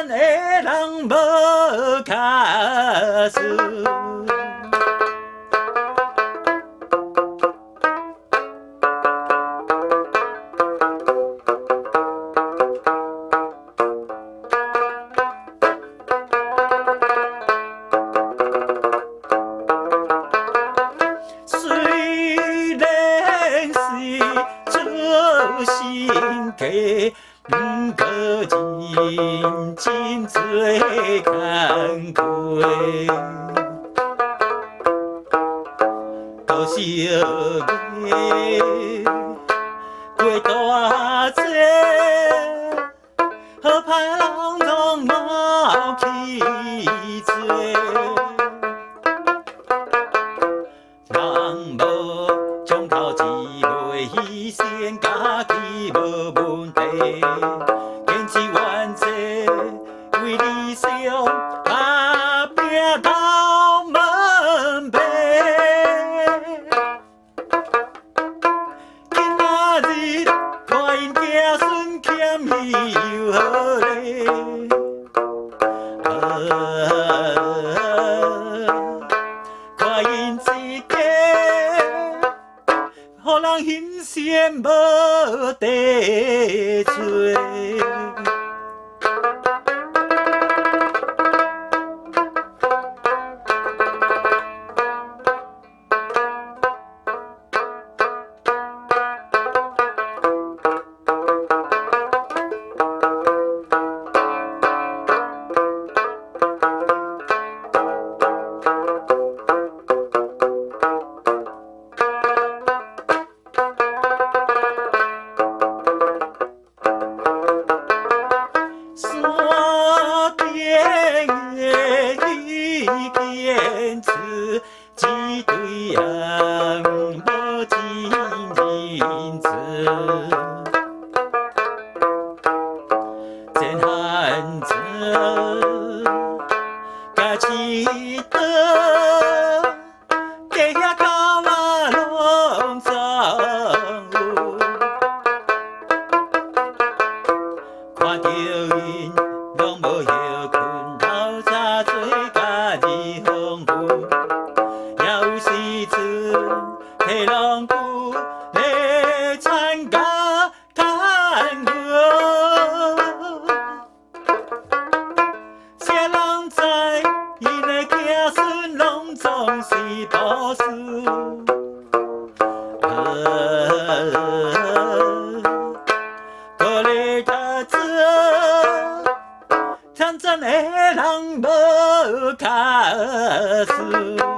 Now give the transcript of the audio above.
真的人无卡输。虽然是出身低，不过人真多工课，多少月过大节，好歹人拢冇去做。人无从头一袂牺牲，家己无问题，坚持原则，为理想打拼到门边。今仔日看因子孙欠伊又好咧。看因一家，予人欣羡无地做。坚持一对人无真认真，真汉子甲一刀，家遐狗仔拢走，看着因拢无休困，透早做家己丰富，也有时阵替人久咧参加牵牛，谁人知因的子孙拢总是朴素。搁咧读书，真正的人无卡输。